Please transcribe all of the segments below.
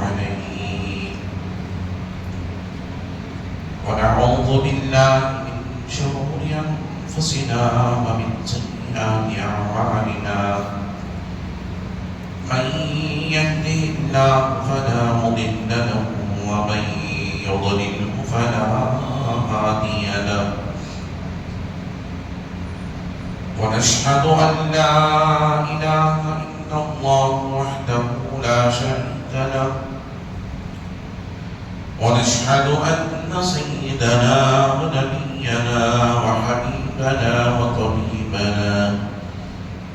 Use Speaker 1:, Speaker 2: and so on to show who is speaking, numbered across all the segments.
Speaker 1: عليه. ونعوذ بالله من شرور أنفسنا ومن سيئات أعمالنا. من يهده الله فلا مضل له ومن يضلله فلا هادي له. ونشهد أن لا إله إلا الله وحده لا شريك له. ونشهد أن سيدنا ونبينا وحبيبنا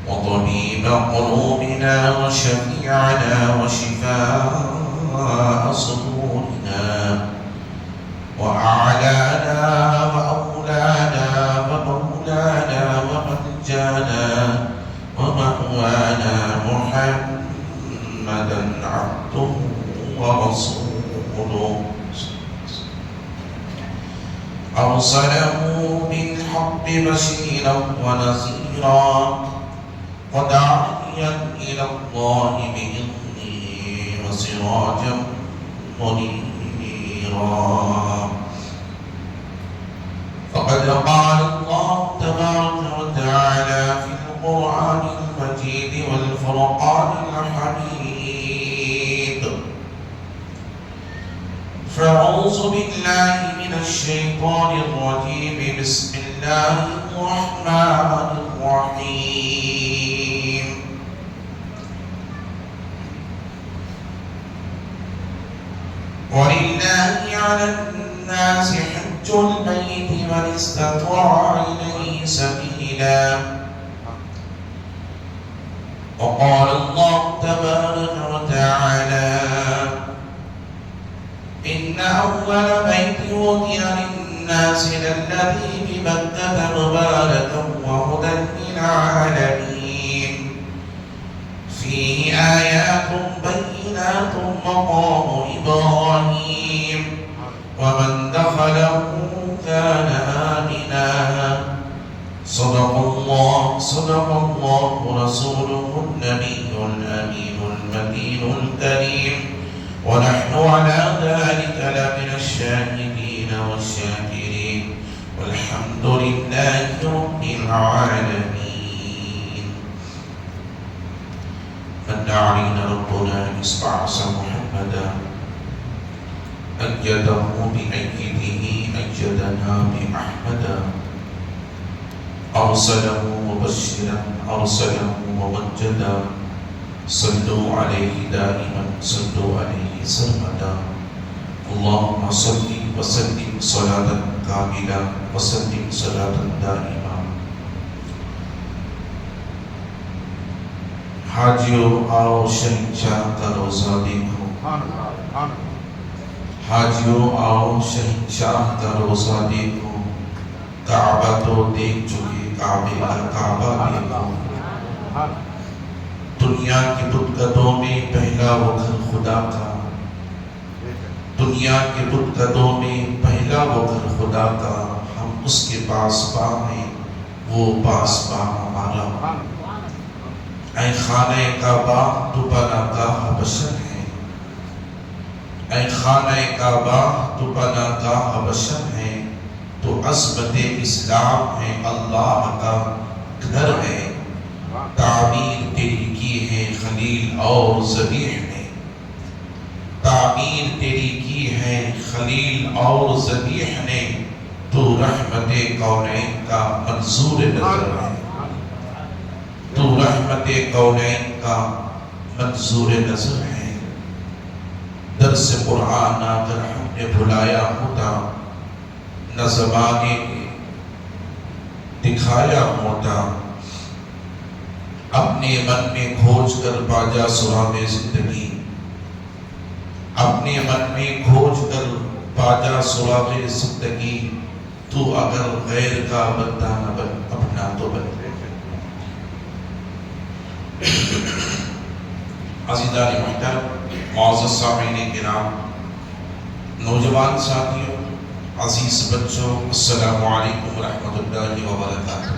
Speaker 1: وطبيب قلوبنا وشفيعنا وشفاء صدورنا وأعلانا وأولانا ومولانا وملجانا ومأوانا محمدا عبده ورسوله أرسله بالحق بشيرا ونذيرا وداعيا إلى الله بإذنه وسراجا منيرا. فقد قال الله تبارك وتعالى في القرآن المجيد والفرقان الحميد: فأعوذ بالله من الشيطان الرجيم. بسم الله الرحمن الرحيم. ولله على الناس حج البيت من استطاع إليه سبيلا. وقال الله تبارك وتعالى: إن أول بيت وضع للناس للذي ببكة مباركا وهدى للعالمين فيه آيات بينات مقام إبراهيم ومن دخله كان آمنا. صدق الله رسوله النبي الأمين المكين الكريم. ونحن على ذلك لمن الشاهدين والشاكرين والحمد لله رب العالمين. من علينا ربنا إصبعص محمدا أيده بأيده أيدنا بأحمدا. أرسله مبشرا أرسله ممجدا. صلوا عليه دائما صلوا عليه سرمدا. اللهم صل وسلم صلاة كاملة وسلم صلاة دائمة. حاجیو آؤ شہنشاہ کا روزہ دیکھو. حاجیو آؤ شہنشاہ کا روزہ دیکھو. کعبہ تو دیکھ چکے کعبے کا کعبہ دیکھو. دنیا کے بتگدوں میں پہلا وہ گھر خدا کا. دنیا کے بتگدوں میں پہلا وہ گھر خدا کا. ہم اس کے پاس با ہیں وہ پاس با ہمارا. اے خانہ کعبہ تو بنا گاہ بشر ہے. اے خانہ کعبہ تو بنا گاہ بشر ہے. تو عظمت اسلام ہے اللہ کا گھر ہے. تعمیر تیری کی ہے خلیل اور ذبیح نے. تعمیر تیری کی ہے خلیل اور ذبیح نے. تو رحمت کونین کا منظور نظر ہے. تو رحمت کونین کا منظور نظر ہے. درس قرآن اگر ہم نے بھلایا ہوتا نہ زمانے نے دکھایا ہوتا. اپنے من میں کھوج کر پاجا سراغ زندگی. اپنے من میں کھوج کر پاجا سراغ زندگی. تو اگر غیر کا بندہ نہ بن اپنا تو بن. عزیزان محترم، معزز سامعین کرام، نوجوان ساتھیوں، عزیز بچوں، السلام علیکم ورحمۃ اللہ وبرکاتہ.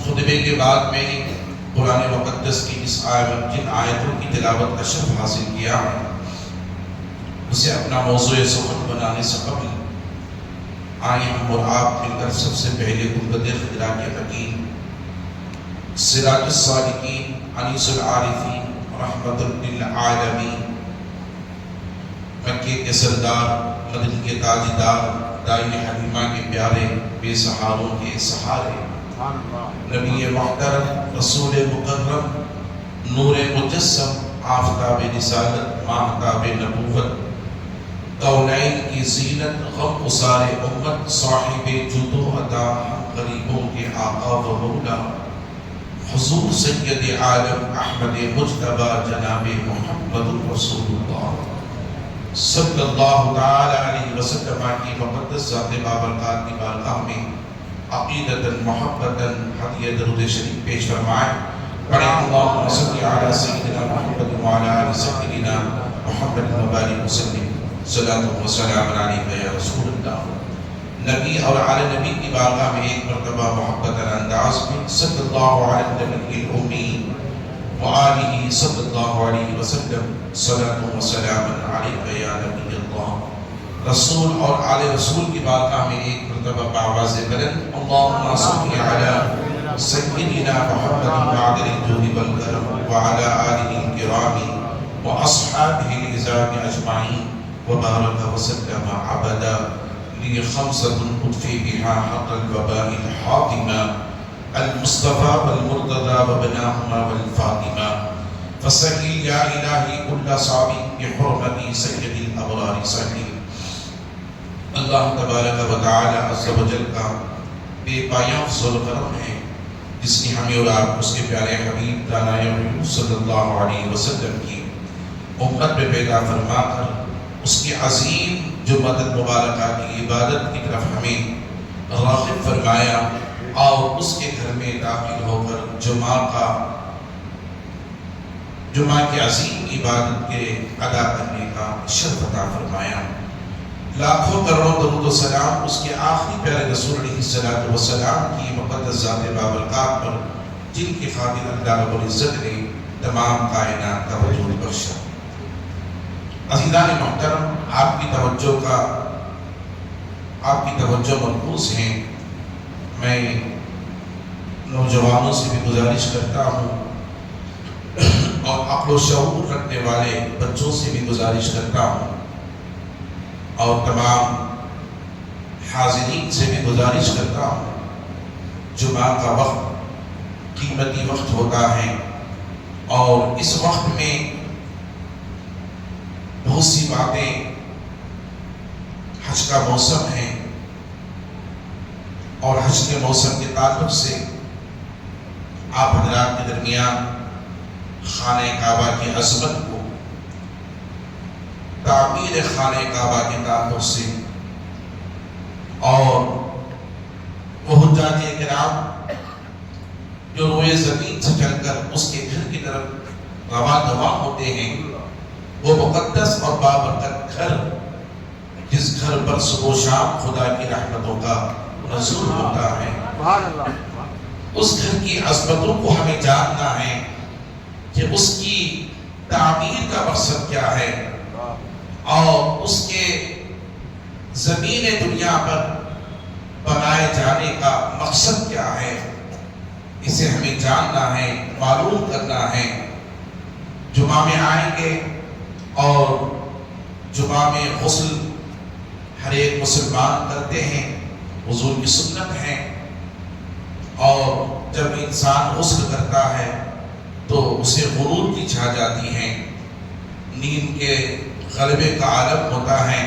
Speaker 1: خطبے کے بعد میں قرآن مقدس کی اس جن آیتوں کی تلاوت کا شرف حاصل کیا ہے اسے اپنا موضوع سخن بنانے سے قبل آئیں ہم اور آپ مل کر سب سے پہلے گنبد خضرا کے حکیم سراج السالکین انیس العارفین رحمت للعالمین مکے کے سردار مدینہ کے تاجدار دائم حلیمہ کے پیارے بے سہاروں کے سہارے نبی محترم رسول مکرم نور مجسم آفتاب رسالت ماہتاب نبوت کونین کی زینت غم اسار امت صاحب جود و عطا ہم غریبوں کے آقا و مولا حضور سید عالم احمد مجتبی جناب محمد رسول اللہ صلی اللہ تعالی علیہ وسلم کی مقدس ذات بابرکات کی بارگاہ میں عقیدتاً محبتاً ہدیہ درود شریف پیش فرمائیں. پڑھیں اللہم صلی علی سیدنا محمد وعلی آل سیدنا محمد مبارک وسلم صلاۃ و سلام علیک یا رسول اللہ. نبی اور آل نبی کی بارگاہ میں ایک مرتبہ محبت انداز میں صلی اللہ علی النبی الامی وآلہ صلی اللہ علیہ وسلم صلاۃ و سلام علیک یا نبی اللہ. رسول اور آل رسول کی بارگاہ میں ایک مرتبہ بآواز بلند اللہم صلی علی سیدنا محمد معدن الجود والکرم وعلی آلہ الکرام واصحابہ العظام اجمعین وبارک وسلم عبدا لی خمسۃ اطفی بہا حق الوباء الحاطمہ المصطفى والمرتضى وبناهما والفاطمہ فصلی یا الہی کل صعب بحرمت سید الابرار صلی. اللہ تبارک و تعالی عز و جل کا بے پایہ فضل و کرم ہے جس نے ہمیں اور آپ اس کے پیارے حبیب دانائے محمد صلی اللہ علیہ وسلم کی امت میں پیدا فرما کر اس کی عظیم جو مدد مبارکہ کی عبادت کی طرف ہمیں راغب فرمایا اور اس کے گھر میں داخل ہو کر جمعہ کی عظیم عبادت کے ادا کرنے کا شرف عطا فرمایا. لاکھوں کروڑوں درود و سلام اس کے آخری پیارے رسول علیہ السلام کی مقدس ذات بابرکات پر جن کی خاطر اللہ رب العزت نے تمام کائنات کا وجود بخشا. عزیزان محترم آپ کی توجہ مرکوز ہیں. میں نوجوانوں سے بھی گزارش کرتا ہوں اور عقل و شعور رکھنے والے بچوں سے بھی گزارش کرتا ہوں اور تمام حاضرین سے بھی گزارش کرتا ہوں. جمعہ کا وقت قیمتی وقت ہوتا ہے اور اس وقت میں بہت سی باتیں حج کا موسم ہے اور حج کے موسم کے تعلق سے آپ حضرات کے درمیان خانہ کعبہ کی عظمت کو تعمیر خانہ کعبہ کے تعلق سے اور وہ حجاج کرام جو روئے زمین سے چل کر اس کے گھر کی طرف رواں ہوتے ہیں وہ مقدس اور بابرکت گھر جس گھر پر صبح و شام خدا کی رحمتوں کا نزول ہوتا ہے اس گھر کی عظمتوں کو ہمیں جاننا ہے کہ اس کی تعمیر کا مقصد کیا ہے اور اس کے زمین دنیا پر بنائے جانے کا مقصد کیا ہے. اسے ہمیں جاننا ہے معلوم کرنا ہے. جمعہ میں آئیں گے اور جمعہ میں غسل ہر ایک مسلمان کرتے ہیں حضور کی سنت ہے اور جب انسان غسل کرتا ہے تو اسے غرور کی چھا جاتی ہے نیند کے غلبے کا عالم ہوتا ہے.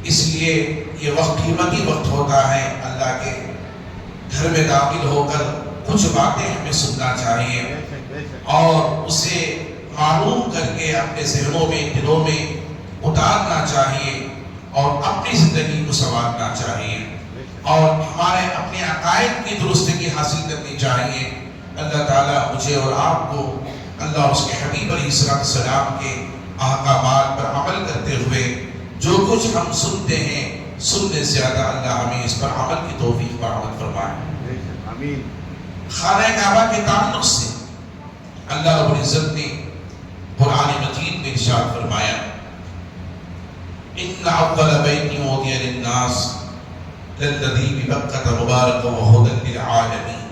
Speaker 1: اس لیے یہ وقت قیمتی وقت ہوتا ہے. اللہ کے گھر میں داخل ہو کر کچھ باتیں ہمیں سننا چاہیے اور اسے معلوم کر کے اپنے ذہنوں میں دلوں میں اتارنا چاہیے اور اپنی زندگی کو سنوارنا چاہیے اور ہمارے اپنے عقائد کی درستگی حاصل کرنی چاہیے. اللہ تعالیٰ مجھے اور آپ کو اللہ اس کے حبیب علیہ السلام کے احکامات پر عمل کرتے ہوئے جو کچھ ہم سنتے ہیں سننے سے زیادہ اللہ ہمیں اس پر عمل کی توفیق پر عمل فرمائے. خانہ کعبہ کے تعلق سے اللہ رب العزت نے قرآن مجید میں ارشاد فرمایا ان اول بیت وضع للناس للذی ببکۃ مبارکا وہدی للعالمین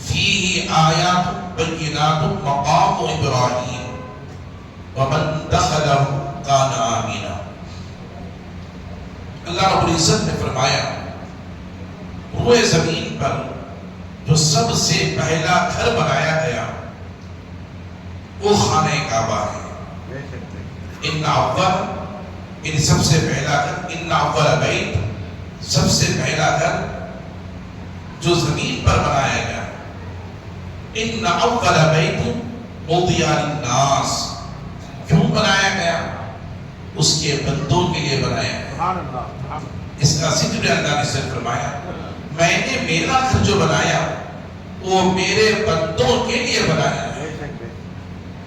Speaker 1: فیہ آیات بینات مقام ابراہیم ومن دخلہ کان آمنا۔ اللہ رب العزت نے فرمایا روئے زمین پر جو سب سے پہلا گھر بنایا گیا وہ خانہ کعبہ ہے۔ ان اول یعنی سب سے پہلا گھر، ان اول بیت سب سے پہلا گھر جو زمین پر بنایا گیا، ان اول بیت وضع للناس کیوں بنایا گیا؟ اس کے بندوں کے لیے بنایا گیا۔ اس کا ذکر اللہ نے صرف فرمایا میں نے میرا گھر جو بنایا وہ میرے بندوں کے لیے بنایا ہے،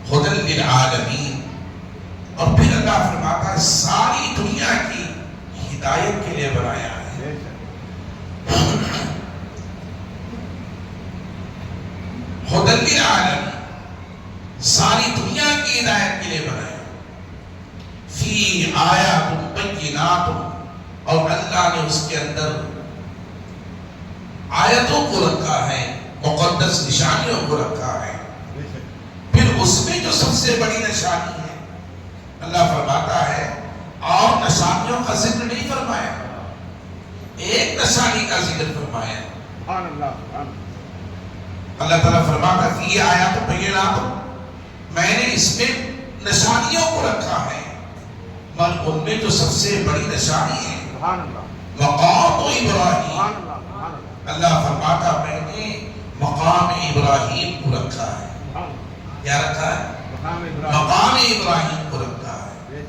Speaker 1: ہدی للعالمین۔ اور پھر اللہ فرماتا ہے ساری دنیا کی ہدایت کے لیے بنایا ہے۔ ہدی للعالمین، ساری دنیا کی ہدایت کے لیے بنایا۔ فی آیات بینات، اور اللہ نے اس کے اندر آیتوں کو رکھا ہے، مقدس نشانیوں کو رکھا ہے۔ پھر اس میں جو سب سے بڑی نشانی ہے اللہ فرماتا ہے اور نشانیوں کا ذکر نہیں فرمایا، ایک نشانی کا ذکر فرمایا۔ اللہ تعالیٰ فرماتا ہے فی آیات بینات، میں نے اس میں نشانیوں کو رکھا ہے، مگر ان میں جو سب سے بڑی نشانی ہے مقام ابراہیم۔ اللہ فرماتا میں نے مقام ابراہیم کو رکھا ہے۔ کیا رکھا ہے؟ مقام ابراہیم کو رکھا ہے۔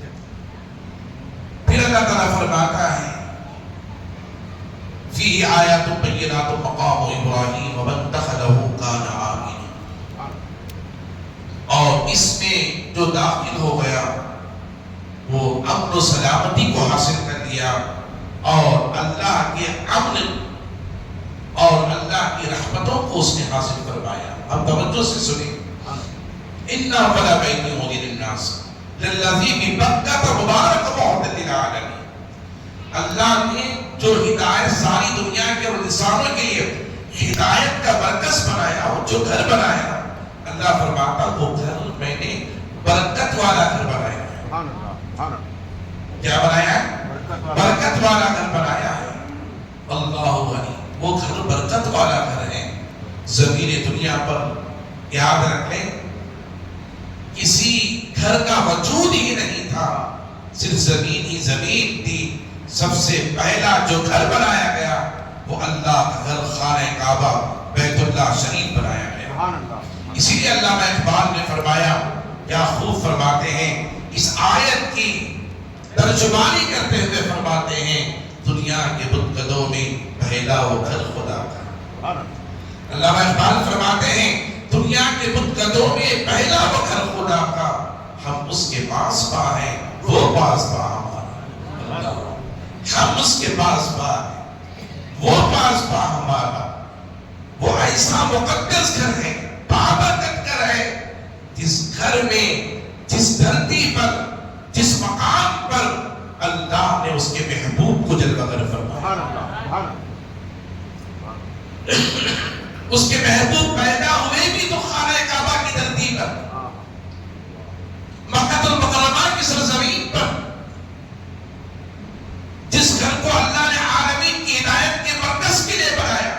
Speaker 1: پھر اللہ تعالیٰ فرماتا ہے فی آیات بینات مقام ابراہیم ومن دخلہ کان آمنا، اور اس میں جو داخل ہو گیا وہ امن و سلامتی کو حاصل کر لیا اور اللہ کے امن اور اللہ کی رحمتوں کو اس نے حاصل فرمایا۔ اب توجہ سے سنیں، ان اول بیت وضع للناس للذی ببکۃ مبارکا وہدی للعالمین، اللہ نے جو ہدایت ساری دنیا کے اور انسانوں کے لیے ہدایت کا مرکز بنایا، وہ جو گھر بنایا، اللہ فرماتا وہ گھر میں نے برکت والا گھر بنایا ہے۔ کیا بنایا ہے؟ برکت والا گھر بنایا ہے۔ اللہ غنی، وہ گھر برکت والا گھر ہے۔ زمین دنیا پر یاد رکھ لیں کسی گھر کا وجود ہی نہیں تھا، صرف زمین ہی زمین تھی۔ سب سے پہلا جو گھر بنایا گیا وہ اللہ کا گھر خانہ کعبہ بیت اللہ شریف بنایا گیا۔ اسی لیے علامہ اقبال نے فرمایا، کیا خوب فرماتے ہیں، اس آیت کی ترجمانی کرتے ہوئے فرماتے ہیں دنیا کے بتکدوں میں پہلا وہ گھر خدا کا۔ علامہ اقبال فرماتے ہیں دنیا کے بتکدوں میں پہلا وہ گھر خدا کا، ہم اس کے پاس با ہیں وہ پاس با ہمارا۔ ہم اس کے پاس با ہیں وہ پاس با ہمارا۔ وہ ایسا مقدس گھر ہے، بابرکت گھر ہے، جس گھر میں، جس دھرتی پر، جس مقام پر اللہ نے اس کے محبوب کو جلوہ گر فرمایا۔ اس کے محبوب پیدا ہوئے بھی تو خانہ کعبہ کی دھرتی پر، مکہ المکرمہ کی سرزمین پر، جس گھر کو اللہ نے عالمین کی ہدایت کے مرکز کے لیے بنایا،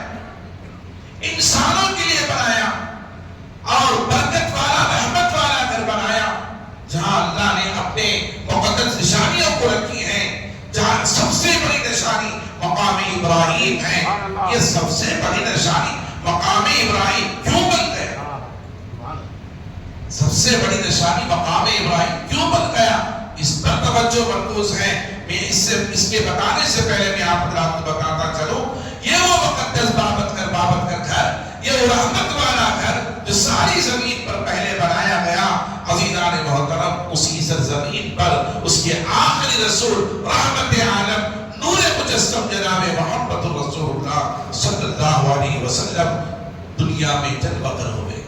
Speaker 1: انسانوں کے لیے بنایا، اور برکت والا رحمت والا گھر بنایا، جہاں اللہ نے اپنے مقدس نشانیوں کو رکھی ہیں، جہاں سب سے بڑی نشانی مقام ابراہیم ہے۔ یہ سب سے بڑی نشانی مقام ابراہیم کیوں بن گیا؟ سب سے بڑی نشانی مقام ابراہیم کیوں بن گیا؟ اس پر توجہ مرکوز ہے۔ میں اس کے بتانے سے پہلے میں آپ کو بتاتا چلوں، یہ وہ مقدس بابت کر گھر، یہ وہ رحمت والا گھر جو ساری زمین پر پہلے بنایا گیا، عزیزان محترم، اسی سرزمین پر اس کے آخری رسول رحمت عالم نور مجسم جناب محمد رسول اللہ صلی اللہ علیہ وسلم دنیا میں جلوہ گر ہوئے۔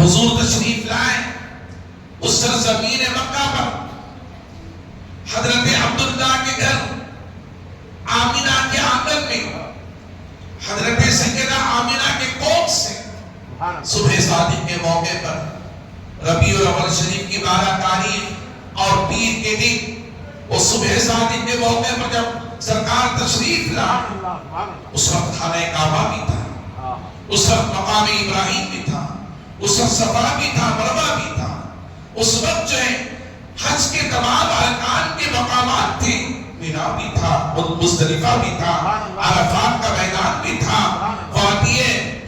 Speaker 1: حضور تشریف لائے اس سرزمین مکہ پر، حضرت عبداللہ کے گھر آمینہ کے آنگن میں، حضرت سیدہ آمینہ کے کوکھ سے صبح صادق کے موقع پر ربیع الاول شریف کی 12 تاریخ اور پیر کے دن وہ صبح صادق کے موقع پر جب سرکار تشریف لا، اس وقت خانہ کعبہ بھی تھا، اس وقت مقام ابراہیم بھی تھا، اس وقت صفا بھی تھا، مروہ بھی تھا، اس وقت جو ہے حج کے تمام ارکان کے مقامات تھے، مینا بھی تھا، مزدلفہ بھی تھا، عرفات کا میدان بھی تھا، وادی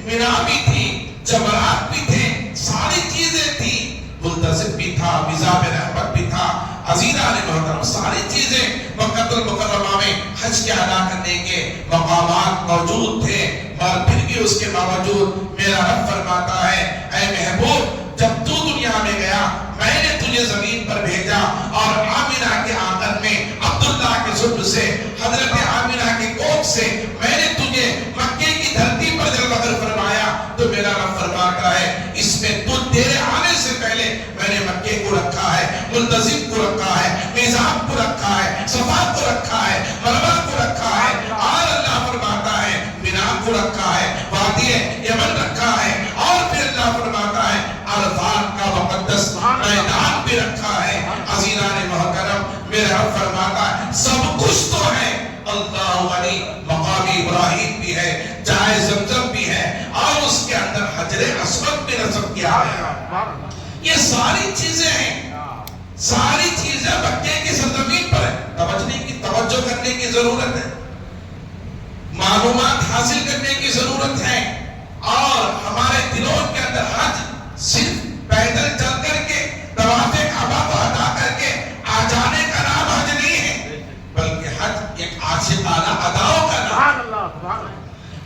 Speaker 1: مینا بھی تھی، جمرات بھی تھے، ساری چیزیں تھی، ملتزم بھی تھا، میزاب رحمت بھی تھا، عزیزان محترم ساری چیزیں مکہ المکرمہ میں حج کے ادا کرنے کے مقامات موجود تھے، مگر پھر بھی اس کے باوجود میرا رب فرماتا ہے اے محبوب جب تو دنیا میں گیا میں نے تجھے زمین پر بھیجا، اور آمینہ کے آنگن میں عبداللہ کے ذکر سے، حضرت آمینہ کے کوکھ سے میں نے تجھے مکے کی دھرتی پر جب وقر فرمایا تو میرا رب فرماتا ہے اس میں تو تیرے آنے سے پہلے میں نے مکے کو رکھا ہے، ملتزم کو رکھا ہے، میزاب کو رکھا ہے، صفا کو رکھا ہے، مروہ کو رکھا ہے، اور اللہ فرماتا ہے مینا کو رکھا ہے، وادی یمن رکھا ہے، اور پھر اللہ فرماتا ہے عرفات کا مقدس میدان بھی رکھا ہے۔ عزیزان محترم میرا رب فرماتا ہے سب کچھ تو ہے، اللہ علی مقام ابراہیم بھی ہے، جائے زمزم بھی ہے، اور اس کے اندر حجر اسود بھی نصب کیا ہے۔ یہ ساری چیزیں ہیں، ساری چیزیں مکے کی سرزمین پر ہے۔ توجہ کرنے کی ضرورت ہے، معلومات حاصل کرنے کی ضرورت ہے، اور ہمارے دلوں کے اندر حج صرف پیدل چل کر کے طواف کعبہ کو ادا کر کے آ جانے کا نام حج نہیں ہے، بلکہ حج ایک عاشقانہ اداؤں کا نام ہے،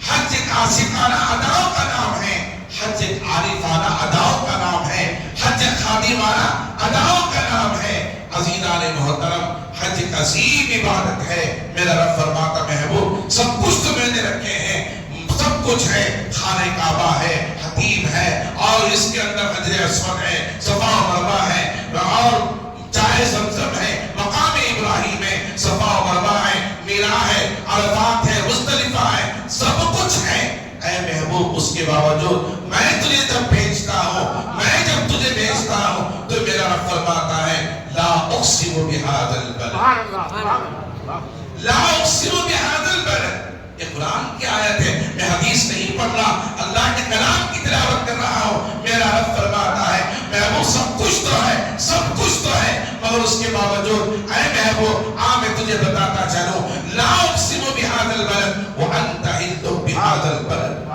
Speaker 1: حج ایک عاشقانہ اداؤں کا نام ہے، حج ایک عارفانہ اداؤں کا نام ہے، حج ایک خادمانہ اداؤں کا نام ہے۔ عزیزان محترم حج ایک عظیم عبادت ہے۔ میرا رب فرماتا محبوب سب کچھ تو میں نے رکھے ہیں، سب کچھ ہے، خانہ کعبہ ہے، حتیم ہے، اور اس کے اندر حجر اسود ہے، صفا و مروہ ہے، اور جائے زمزم ہے، مقام ابراہیم ہے، صفا و مروہ ہے، مینا ہے، عرفات ہے، مزدلفہ ہے، سب کچھ ہے۔ اے محبوب اس کے باوجود میں تجھے جب بھیجتا ہوں، میں جب تجھے بھیجتا ہوں تو میرا رب فرماتا ہے لا اقسم بهذا البلد، لا اقسم بهذا البلد۔ یہ قرآن کی آیت ہے، میں حدیث نہیں پڑھ رہا، اللہ کے کلام کی تلاوت کر رہا ہوں۔ میرا رب فرماتا ہے محبوب سب کچھ تو ہے، سب کچھ تو ہے، مگر اس کے باوجود اے محبوب میں تجھے بتاتا چلوں لا اقسم بهذا البلد وانت حل بهذا البلد۔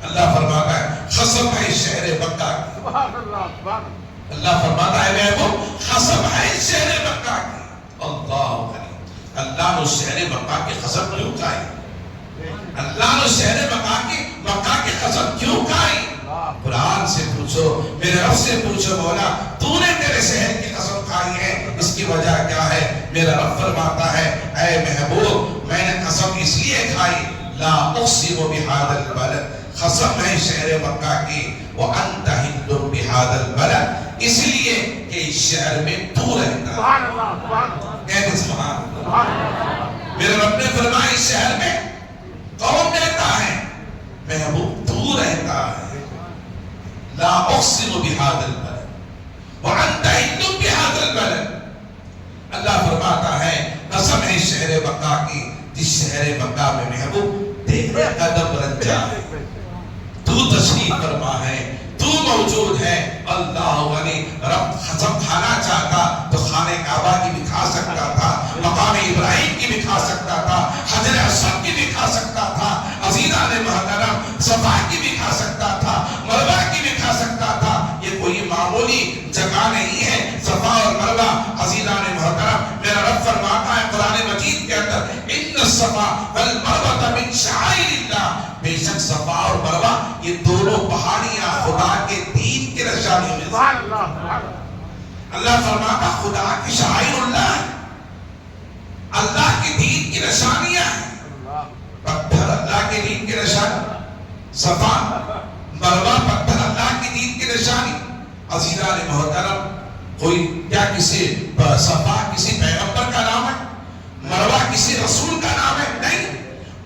Speaker 1: اللہ فرماتا ہے قسم ہے شہر مکہ کی، اللہ فرماتا ہے محبوب قسم ہے شہر مکہ کی۔ اللہ علیہ اللہ نے شہر مکہ کی قسم کیوں کھائی؟ اللہ نے شہر مکہ کی قسم کیوں کھائی؟ قرآن سے پوچھو، میرے رب سے پوچھو مولا تو نے میرے شہر کی قسم کھائی ہے، اس کی وجہ کیا ہے؟ میرا رب فرماتا ہے اے محبوب میں نے قسم اس لیے کھائی لا اقسم بهذا البلد، قسم ہے شہر مکہ کی، وانت حل بهذا البلد، اس لیے کہ اس شہر میں تو رہتا ہے۔ کہتے سبحان اللہ۔ میرے رب نے فرمایا اس شہر میں کون رہتا ہے؟ محبوب تو رہتا ہے۔ لا اقسم بهذا البلد وانت حل بهذا البلد، اللہ فرماتا ہے قسم ہے شہر مکہ کی، جس شہر مکہ میں محبوب تیرے قدم رنجا ہے، تو تشریف فرما ہے، تو موجود ہے۔ اللہ علی رب قسم کھانا چاہتا تو خانہ کعبہ کی بھی کھا سکتا تھا، مقام ابراہیم کی بھی کھا سکتا تھا، حجر اسود کی بھی کھا سکتا تھا، عزیزان محترم صفا کی بھی کھا سکتا تھا، مروہ کی بھی کھا سکتا تھا۔ یہ کوئی معمولی جگہ نہیں ہے صفا اور مروہ۔ عزیزان محترم میرا رب فرماتا ہے قرآن مجید کے اندر ان الصفا والمروہ من شعائر اللہ، بے شک صفا اور مروہ یہ دونوں پہاڑیاں خدا کے دین کے نشانیوں میں سے۔ اللہ فرماتا خدا کی شعائر اللہ ہے، اللہ کے دین کی نشانیاں ہیں۔ پتھر اللہ کے دین کے نشان، صفا مروہ پتھر اللہ کی نشانی. عزیزان محترم، کوئی کیا کسی صفا کسی پیغمبر کا نام ہے؟ مروہ کسی رسول کا نام ہے؟ نہیں،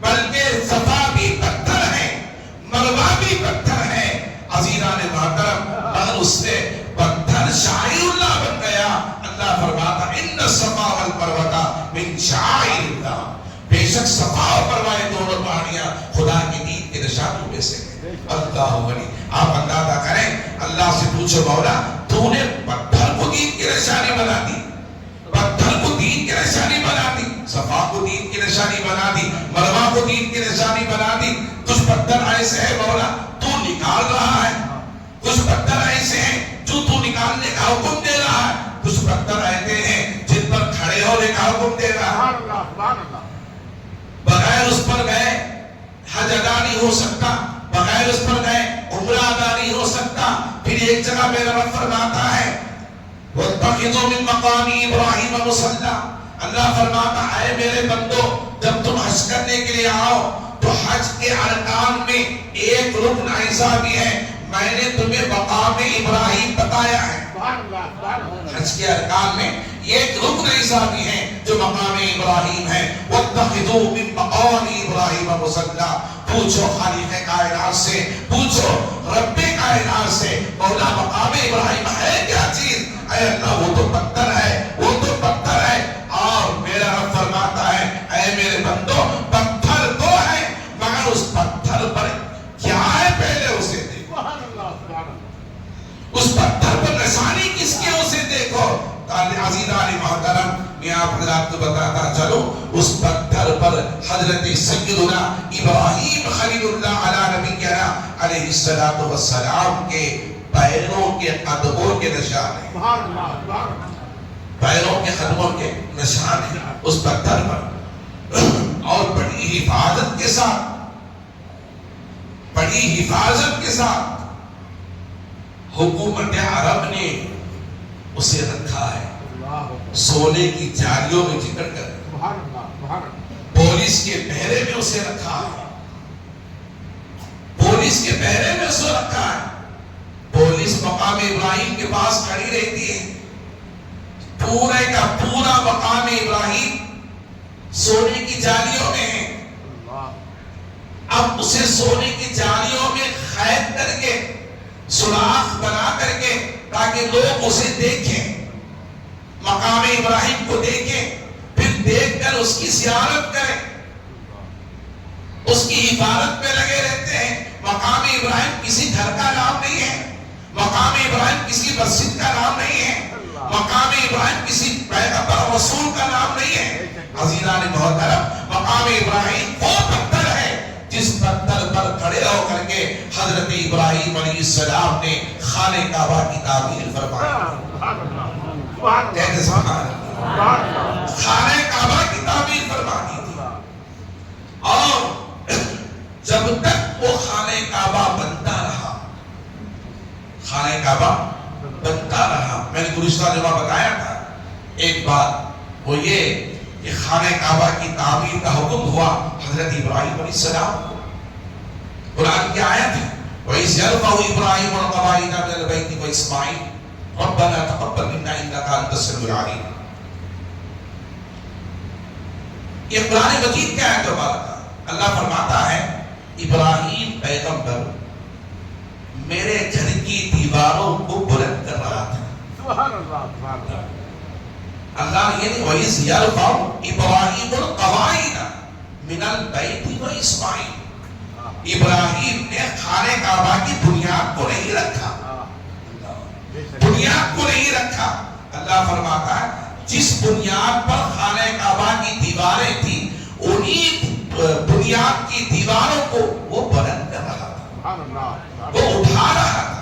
Speaker 1: بلکہ صفا بھی پتھر ہے، مروہ بھی پتھر ہے. عزیزان محترم، مگر اس سے پتھر شاعر اللہ بن گیا. اللہ فرماتا ان الصفا والمروہ من شعائر اللہ، بے شک صفا اور مروہ دونوں پہاڑیاں خدا کی دین کے نشانوں میں سے ہیں. اللہ غنی. آپ اندازہ کریں، اللہ سے پوچھو مولا تو نے پتھر کو دین کی نشانی بنا دی، پتھر کو دین کی نشانی بنا دی، صفا کو دین کی نشانی بنا دی، مروہ کو دین کی نشانی بنا دی. کچھ پتھر ایسے ہیں مولا تو نکال رہا ہے، کچھ پتھر ایسے ہیں جو تو نکالنے کا حکم دے رہا ہے، کچھ پتھر ایسے ہیں جن پر کھڑے ہونے کا حکم دے رہا ہے. بغیر اس پر گئے حج ادا نہیں ہو سکتا، بغیر اس پر گئے عمرہ ادا نہیں ہو سکتا. پھر ایک جگہ میرا رب فرماتا ہے وَاتَّخِذُوا مِن مَّقَامِ إِبْرَاهِيمَ مُصَلًّى، اللہ فرماتا ہے میرے بندو جب تم حج کرنے کے لیے آؤ تو حج کے ارکان میں ایک رکن ایسا بھی ہے میں نے تمہیں مقام ابراہیم بتایا ہے. حج کے ارکان میں ایک رکن ایسا بھی ہے جو مقام ابراہیم ہے. وَاتَّخِذُوا مِن مَّقَامِ إِبْرَاهِيمَ مُصَلًّى، پوچھو خالق کائنات سے، پوچھو رب کائنات سے مولا مقام ابراہیم ہے کیا چیز؟ اے اللہ وہ تو پتھر ہے، وہ تو پتھر ہے. اور میرا رب فرماتا ہے اے میرے بندو پتھر تو ہے مگر اس پتھر پر کیا ہے پہلے اسے دیکھو، اس پتھر پر نشانی کس کی اسے دیکھو. عزیزان محترم، میں آپ حضرات کو بتاتا چلو اس پتھر پر حضرت سیدنا ابراہیم خلیل اللہ علی نبینا علیہ السلام کے پیروں کے قدموں کے نشان ہیں، پیروں کے قدموں کے نشان ہیں اس پتھر پر. اور بڑی حفاظت کے ساتھ، بڑی حفاظت کے ساتھ حکومت عرب نے اسے رکھا ہے، سونے کی جالیوں میں جکڑ کر پولیس کے پہرے میں اسے رکھا ہے، پولیس کے پہرے میں اسے رکھا ہے. پولیس مقام ابراہیم کے پاس کھڑی رہتی ہے، پورے کا پورا مقام ابراہیم سونے کی جالیوں میں ہے. اب اسے سونے کی جالیوں میں قید کر کے سوراخ بنا کر کے تاکہ لوگ اسے دیکھیں، مقام ابراہیم کو دیکھیں، پھر دیکھ کر اس کی زیارت کریں، اس کی حفاظت میں لگے رہتے ہیں. مقام ابراہیم کسی گھر کا نام نہیں ہے، مقام ابراہیم کسی مسجد کا نام نہیں ہے، مقام ابراہیم کسی پیغمبر رسول کا نام نہیں ہے. عزیزان محترم، مقام ابراہیم وہ پتھر ہے جس پتھر پر کھڑے ہو کر کے حضرت ابراہیم علیہ السلام نے خانہ کعبہ کی تعمیر فرمائی. کہتے سبحان اللہ، خانہ کعبہ کی تعمیر فرمائی تھی. اور جب تک وہ خانہ کعبہ بنتا رہا، خانہ کعبہ بنتا رہا، میں نے گزشتہ جمعہ بتایا تھا ایک بات، وہ یہ کہ خانہ کعبہ کی تعمیر کا حکم ہوا حضرت ابراہیم علیہ السلام. قرآن کی آیت ہے وَإِذْ يَرْفَعُ إِبْرَاهِيمُ الْقَوَاعِدَ مِنَ الْبَيْتِ وَإِسْمَاعِيلُ رَبَّنَا تَقَبَّلْ مِنَّا إِنَّكَ أَنْتَ السَّمِيعُ الْعَلِيمُ. یہ قرآن مجید کا آیت مبارکہ. اللہ فرماتا ہے ابراہیم پیغمبر میرے گھر کی دیواروں کو بلند کر رہا تھا. سبحان اللہ. اللہ یہ نہیں وَإِذْ يَرْفَعُ إِبْرَاهِيمُ الْقَوَاعِدَ مِنَ الْبَيْتِ وَإِسْمَاعِيلُ. ابراہیم نے خانہ کعبہ کی بنیاد کو نہیں رکھا، بنیاد کو نہیں رکھا. اللہ فرماتا ہے جس بنیاد پر خانہ کعبہ کی دیواریں تھی انہی بنیاد کی دیواروں کو وہ بلند کر رہا تھا، وہ اٹھا رہا تھا،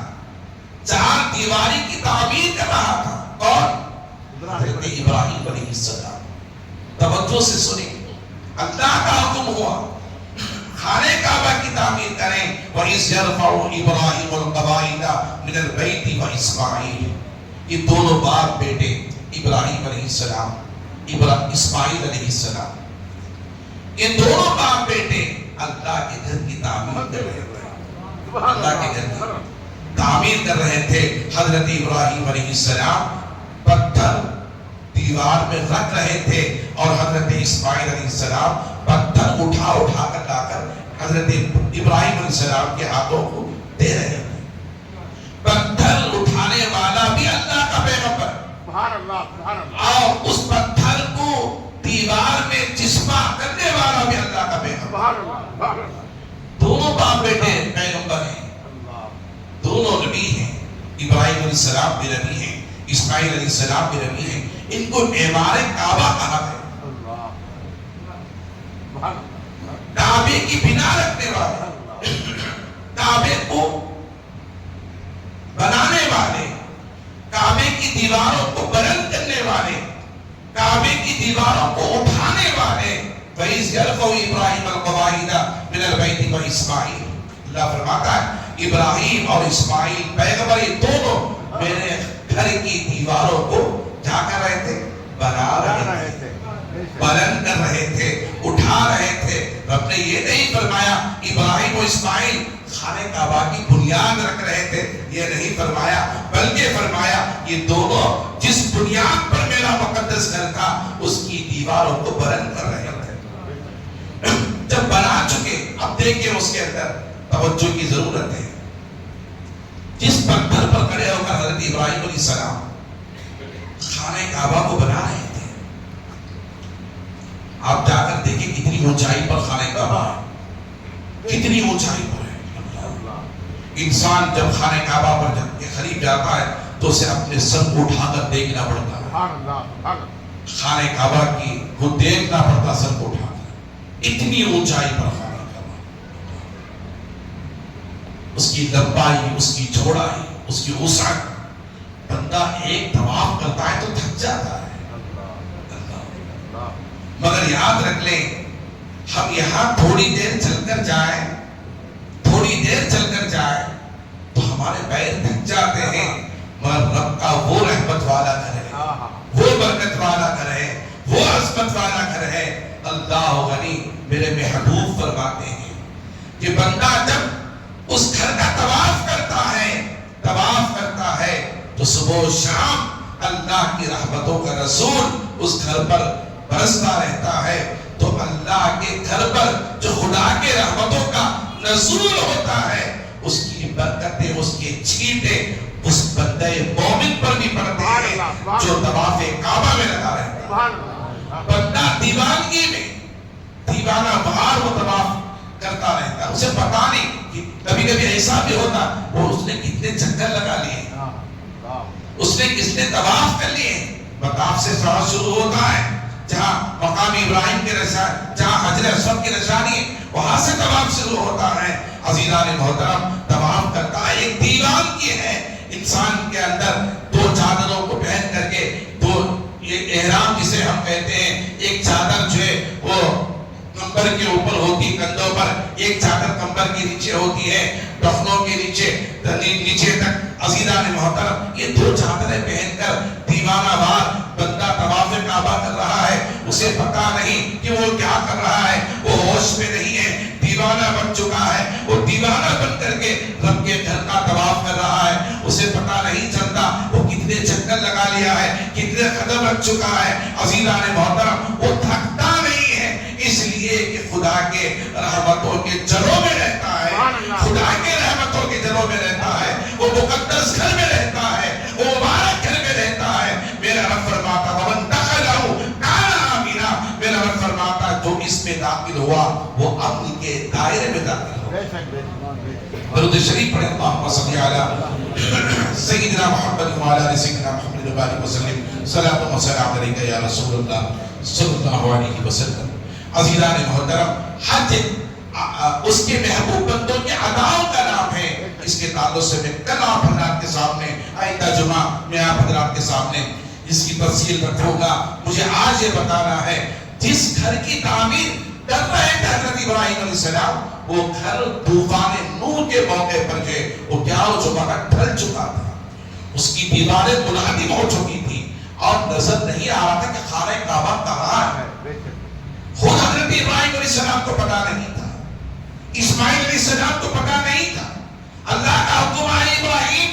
Speaker 1: چار دیواری کی تعمیر کر رہا تھا. اور حضرت ابراہیم علیہ السلام، توجہ سے سنیں، اللہ کا حکم ہوا خانہ کعبہ کی تعمیر کریں. وَإِذْ يَرْفَعُ إِبْرَاهِيمُ الْقَوَاعِدَ مِنَ الْبَيْتِ وَإِسْمَاعِيلُ. یہ دونوں باپ بیٹے ابراہیم علیہ السلام، اسماعیل علیہ السلام، یہ دونوں باپ بیٹے اللہ کے گھر کی تعمیر کر رہے ہیں. اللہ کے گھر کی تعمیر تعمیر کر رہے تھے، حضرت ابراہیم علیہ السلام پتھر دیوار میں رکھ رہے تھے اور حضرت اسماعیل علیہ السلام پتھر اٹھا اٹھا کر لا کر حضرت ابراہیم علیہ السلام کے ہاتھوں کو دے رہے تھے۔ پتھر اٹھانے والا بھی اللہ کا پیغمبر،
Speaker 2: سبحان اللہ سبحان اللہ،
Speaker 1: اور اس پتھر کو دیوار میں چسپاں کرنے والا بھی اللہ کا پیغمبر۔
Speaker 2: سبحان اللہ سبحان اللہ،
Speaker 1: دونوں باپ بیٹے پیغمبر ہیں، دونوں نبی ہیں۔ ابراہیم علیہ السلام بھی نبی ہیں، اسماعیل علیہ السلام بھی نبی ہیں۔ ان کو معمار کعبہ کہا ہے، کعبے کی بنا رکھنے والے، کعبے کو بنانے والے، کعبے کی دیواروں کو بلند کرنے والے، کعبے کی دیواروں کو اٹھانے والے۔ وَإِذْ يَرْفَعُ إِبْرَاهِيمُ الْقَوَاعِدَ مِنَ الْبَيْتِ وَإِسْمَاعِيلُ، اللہ فرماتا ہے ابراہیم اور اسماعیل پیغمبر یہ دونوں میرے گھر کی دیواروں کو کیا کر رہے تھے؟ بنا رہے تھے، بلند کر رہے تھے، اٹھا رہے تھے۔ رب نے یہ نہیں فرمایا ابراہیم و اسماعیل خانہ کعبہ کی بنیاد رکھ رہے تھے، یہ نہیں فرمایا، بلکہ فرمایا یہ دونوں جس بنیاد پر میرا مقدس گھر تھا اس کی دیواروں کو بلند کر رہے تھے۔ جب بنا چکے اب دیکھیں اس کے اندر توجہ کی ضرورت ہے۔ جس پتھر پر کھڑے ہو کر حضرت ابراہیم علیہ السلام خانہ کعبہ کو بنا رہے تھے، آپ جا کر دیکھیں کتنی اونچائی پر خانہ کعبہ ہے، کتنی اونچائی پر ہے۔ انسان جب خانہ کعبہ پر جب کے قریب جاتا ہے تو اسے اپنے سر کو اٹھا کر دیکھنا پڑتا ہے، خانہ کعبہ کی کو دیکھنا پڑتا سر کو اٹھا کر، اتنی اونچائی پر خانہ کعبہ، اس کی لمبائی، اس کی چوڑائی، اس کی وسعت، بندہ ایک طواف کرتا ہے تو تھک جاتا ہے۔ مگر یاد رکھ لیں ہم یہاں تھوڑی دیر چل کر جائیں، تھوڑی دیر چل کر جائیں تو ہمارے پیر تھک جاتے ہیں، مگر رب کا وہ رحمت والا گھر ہے، وہ برکت والا گھر ہے، وہ عظمت والا گھر ہے۔ اللہ غنی میرے محبوب فرماتے ہیں کہ بندہ جب اس گھر کا طواف کرتا ہے تو صبح و شام اللہ کی رحمتوں کا رسول اس گھر پر برستا رہتا ہے۔ تو اللہ کے گھر پر جو خدا کے رحمتوں کا نزول ہوتا ہے اس کی برکتیں، اس کے چھینٹے اس بندے مومن پر بھی پڑتے ہیں جو طواف کعبہ میں لگا رہتا ہے۔ بندہ دیوانگی میں دیوانہ بہار وہ طواف کرتا رہتا ہے، اسے پتا نہیں کہ کبھی کبھی ایسا بھی ہوتا وہ اس نے کتنے چکر لگا لیے، اس نے کس نے طواف کر لیے۔ مطاف سے سفر شروع ہوتا ہے جہاں مقام ابراہیم کے نشان، جہاں حجر اسود کی نشانی ہے، وہاں سے طواف شروع ہوتا ہے۔ عزیزان محترم طواف کرتا ہے، ایک دیوان کی ہے انسان کے اندر، دو چادروں کو پہن کر کے، دو احرام جسے ہم کہتے ہیں، ایک چادر جو ہے وہ کمبر کے اوپر ہوتی کندھوں پر، ایک چادر کمبر کے نیچے ہوتی ہے ٹخنوں کے نیچے تک۔ عزیزان محترم یہ دو چادریں پہن کر دیوانہ وار بندہ طواف کعبہ کر رہا ہے، اسے پتا نہیں کہ وہ کیا کر رہا ہے، وہ ہوش میں نہیں ہے، دیوانہ بن چکا ہے، وہ دیوانہ بن کر کے رب کے گھر کا طواف کر رہا ہے، اسے پتا نہیں چلتا وہ کتنے چکر لگا لیا ہے، کتنے قدم رکھ چکا ہے۔ عزیزان محترم وہ تھکتا نہیں ہے، اس لیے کہ خدا کے رحمتوں کے جلوں میں رہتا ہے، خدا کے رحمتوں کے جلوں میں رہتا ہے، وہ مقدس گھر میں رہتا ہے، وہ مبارک گھر میں رہتا ہے۔ میرا رب فرماتا ومن دخلہ کان آمنا، میرا رب فرماتا جو اس میں داخل ہوا وہ امن کے دائرے میں داخل ہوا۔ درود شریف پڑھیں، اللہم صلی علی سیدنا محمد وعلی آل سیدنا محمد وبارک وسلم، صلاۃ و سلام علیک یا رسول اللہ صلی اللہ علیہ وسلم۔ عزیزان محترم حج اس کے محبوب بندوں کے اداؤں کا نام ہے۔ اس کے تعلق سے میں کل آپ حضرات کے سامنے، آئندہ جمعہ میں آپ حضرات کے سامنے اس کی تفصیل رکھوں گا۔ مجھے آج یہ بتانا ہے جس گھر کی تعمیر کر رہے تھے حضرت ابراہیم علیہ السلام، وہ گھر طوفان نوح کے موقع پر جو وہ کیا ہو چکا تھا، ڈھل چکا تھا، اس کی دیواریں منہدم ہو چکی تھی اور نظر نہیں آ رہا تھا کہ خانہ کعبہ کہاں ہے۔ خود حضرت ابراہیم علیہ السلام کو پتا نہیں تھا، اسماعیل علیہ السلام کو پتا نہیں تھا۔ اللہ کا حکم آیا ابراہیم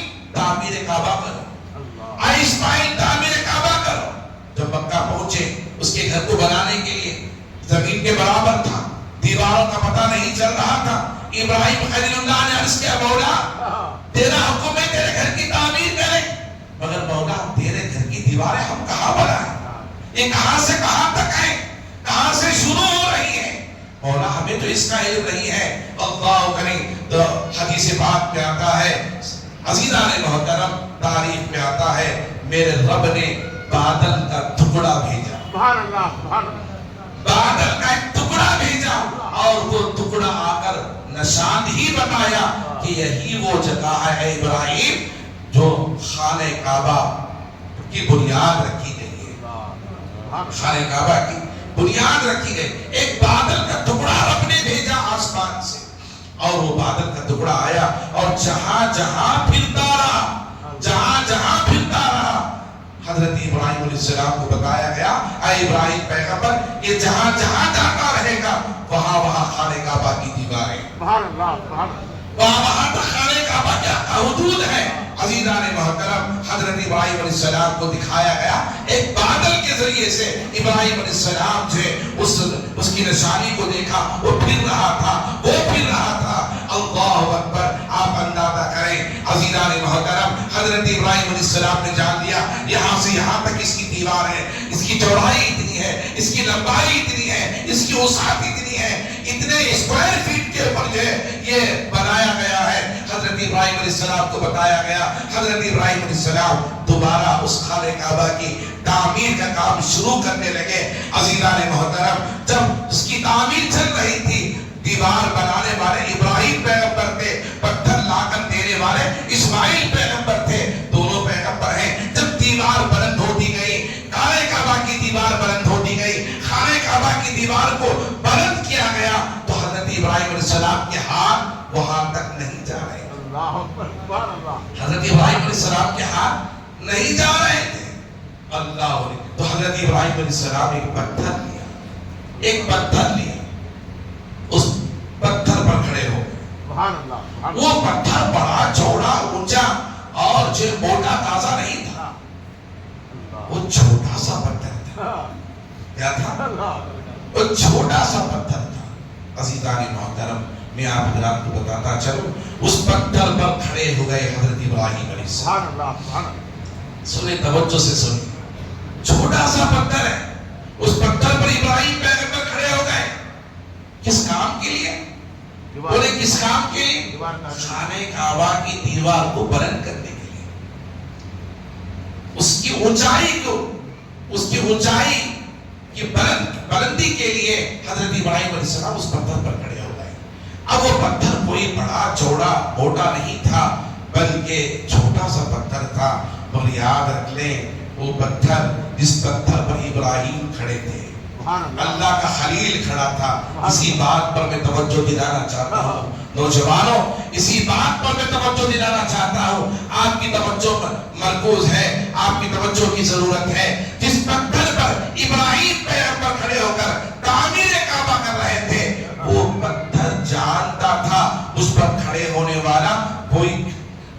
Speaker 1: زمین کے برابر تھا، دیواروں کا پتہ نہیں چل رہا تھا. ابراہیم خلیل اللہ نے عرض کیا مولا تیرا حکم ہے تیرے گھر کی تعمیر کریں، مگر مولا تیرے گھر کی دیواریں ہم کہاں بنائیں؟ یہ کہاں سے کہاں تک ہیں؟ کہاں سے شروع ہو رہی ہیں؟ مولا ہمیں تو اس کا علم نہیں ہے. اللہ کریم. تو حدیث پاک میں آتا ہے، عزیزان محترم تاریخ میں آتا ہے، میرے رب نے بادل کا ٹکڑا بھیجا.
Speaker 2: سبحان اللہ سبحان اللہ.
Speaker 1: بادل کا ایک ٹکڑا بھیجا اور وہ ٹکڑا آ کر نشان ہی بتایا کہ یہی وہ جگہ ہے اے ابراہیم جو خانہ کعبہ کی بنیاد رکھی گئی ہے. خانہ کعبہ کی بنیاد رکھی گئی. ایک بادل کا ٹکڑا رب نے بھیجا آسمان سے اور وہ بادل کا ٹکڑا آیا اور جہاں جہاں پھرتا رہا، جہاں جہاں پھرتا رہا. حضرت ابراہیم علیہ السلام کو بتایا گیا اے ابراہیم پیغمبر یہ جہاں جہاں جاتا رہے گا وہاں وہاں خانہ کعبہ کی دیواریں،
Speaker 2: سبحان اللہ سبحان اللہ.
Speaker 1: وہاں تک خانہ کعبہ کیا حدود ہے. عزیزان محترم حضرت ابراہیم علیہ السلام کو دکھایا گیا ایک بادل کے ذریعے سے. ابراہیم علیہ السلام جو اس کی نشانی کو دیکھا، وہ پھر رہا تھا، وہ پھر رہا تھا. اللہ اکبر. آپ اندازہ کریں عزیزان محترم حضرت ابراہیم علیہ السلام نے جان لیا یہاں سے یہاں تک اس کی دیوار ہے، اس کی چوڑائی اتنی ہے، اس کی لمبائی اتنی ہے، اس کی وسعت اتنی ہے، اتنے اسکوائر فیٹ کے اوپر جو ہے یہ بنایا گیا ہے. حضرت ابراہیم علیہ السلام کو بتایا گیا. حضرت ابراہیم علیہ السلام دوبارہ اس خانہ کعبہ کی تعمیر کا کام شروع کرنے لگے. عزیزان محترم جب اس کی تعمیر چل رہی تھی، دیوار بنانے والے ابراہیم پیغمبر تھے، پتھر لا کر دینے والے اسماعیل پیغمبر تھے. دونوں پیغمبر ہیں. جب دیوار بلند ہوتی گئی، خانہ کعبہ کی دیوار بلند ہوتی گئی، خانہ کعبہ کی دیوار کو بلند کیا گیا تو حضرت ابراہیم علیہ السلام کے ہاتھ وہاں تک نہیں جا رہے.
Speaker 2: اللہ اکبر سبحان اللہ.
Speaker 1: حضرت ابراہیم علیہ السلام کے ہاتھ نہیں جا رہے تھے. اللہ علیہ. تو حضرت ابراہیم علیہ السلام ایک پتھر لیا، ایک پتھر لیا، اس پتھر پر کھڑے ہو گئے.
Speaker 2: سبحان اللہ سبحان
Speaker 1: وہ پتھر بڑا چوڑا اونچا اور جو موٹا تازہ نہیں تھا، وہ چھوٹا سا پتھر تھا. کیا تھا؟
Speaker 2: اللہ.
Speaker 1: وہ چھوٹا سا پتھر تھا. عزیزان محترم میں آپ حضرات کو بتاتا چلوں اس پتھر پر کھڑے ہو گئے حضرت ابراہیم علیہ السلام.
Speaker 2: سبحان اللہ سبحان اللہ.
Speaker 1: سنیں توجہ سے سنیں. چھوٹا سا پتھر ہے، اس پتھر پر ابراہیم پیغمبر کھڑے ہو گئے. کس کام کے لیے؟ بولے کس کام کے لیے؟ خانہ کعبہ کی دیوار کو بلند کرنے کے لیے. اس کی اونچائی کو، اس کی اونچائی کی بلندی کے لیے حضرت ابراہیم علیہ السلام اس پتھر پر کھڑے ہو گئے. اب وہ پتھر کوئی بڑا چوڑا موٹا نہیں تھا بلکہ چھوٹا سا پتھر تھا. اور یاد رکھ لیں وہ پتھر جس پتھر پر ابراہیم کھڑے تھے اللہ کا خلیل کھڑا تھا. اسی بات پر میں توجہ دلانا چاہتا ہوں نوجوانوں، اسی بات پر میں توجہ دلانا چاہتا ہوں. آپ کی توجہ مرکوز ہے، آپ کی توجہ کی ضرورت ہے. جس پتھر پر ابراہیم پیغمبر کھڑے ہو کر تعمیر کعبہ کر رہے تھے، وہ پتھر جانتا تھا اس پر کھڑے ہونے والا کوئی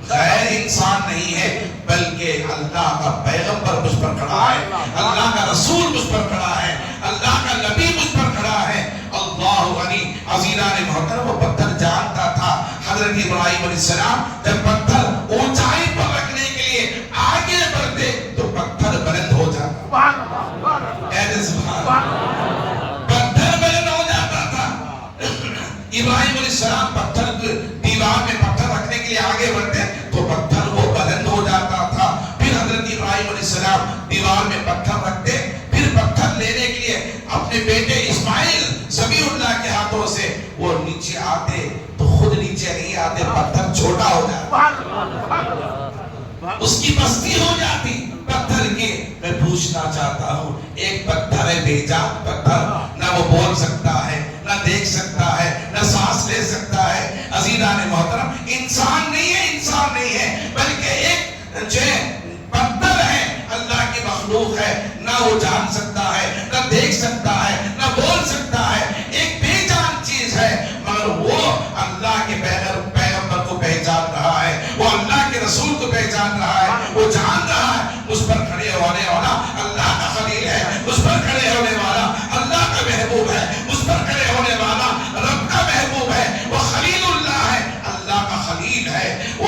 Speaker 1: غیر انسان نہیں ہے بلکہ اللہ کا پیغمبر مجھ پر کھڑا ہے، اللہ کا رسول مجھ پر کھڑا ہے، اللہ کا نبی مجھ پر کھڑا ہے. اللہ علی. عزیزان محترم وہ پتھر جانتا تھا. حضرت ابراہیم علیہ السلام جب پتھر اونچائی پر رکھنے کے لیے آگے بڑھتے تو پتھر بلند ہو جاتا. پتھر بلند ہو جاتا تھا. ابراہیم علیہ السلام پتھر دیوار میں پتھر رکھنے کے لیے آگے بڑھتے تو پتھر وہ بلند ہو جاتا تھا. پھر حضرت ابراہیم علیہ السلام دیوار میں پتھر رکھتے، پھر پتھر لینے کے لیے اپنے بیٹے اسماعیل ذبیح اللہ کے ہاتھوں سے وہ نیچے آتے تو خود نیچے نہیں آتے، پتھر چھوٹا ہو جاتا، اس کی بستی ہو جاتی پتھر کی. میں پوچھنا چاہتا ہوں ایک پتھر ہے بے جان پتھر، نہ وہ بول سکتا ہے، نہ دیکھ سکتا ہے، نہ سانس لے سکتا ہے. عزیزان محترم انسان نہیں ہے، انسان نہیں ہے بلکہ ایک جو پتھر ہے، اللہ کی مخلوق ہے. نہ وہ جان سکتا ہے، نہ دیکھ سکتا ہے، نہ بول سکتا ہے، ایک بے جان چیز ہے مگر وہ اللہ کے پیغمبر کو پہچان رہا ہے، وہ اللہ کے رسول کو پہچان رہا ہے، وہ جان رہا ہے اس پر کھڑے ہونے والا اللہ کا خلیل ہے، اس پر کھڑے ہونے والا اللہ کا محبوب ہے.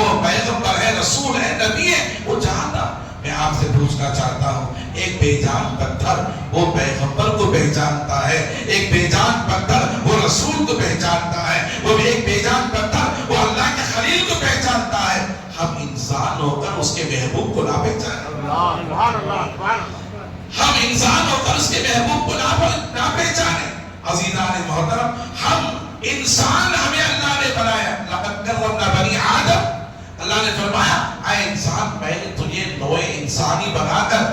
Speaker 1: وہ پیغمبر ہے، رسول ہے، نبی ہے، وہ جانتا۔ میں آپ سے پوچھنا چاہتا ہوں، ایک بے جان پتھر وہ پیغمبر کو پہچانتا ہے، ایک بے جان پتھر وہ رسول کو پہچانتا ہے، وہ ایک بے جان پتھر وہ اللہ کے خلیل کو پہچانتا ہے، ہم انسان ہو کر اس کے محبوب کو نہ پہچانے؟ ہم انسان ہو کر اس کے محبوب کو نہ پہچانے؟ عزیزان محترم، ہم انسان ہمیں اللہ نے بنایا، لقد کرمنا بنی آدم، اللہ نے فرمایا اے انسان میں نے تجھے نوع انسانی بنا کر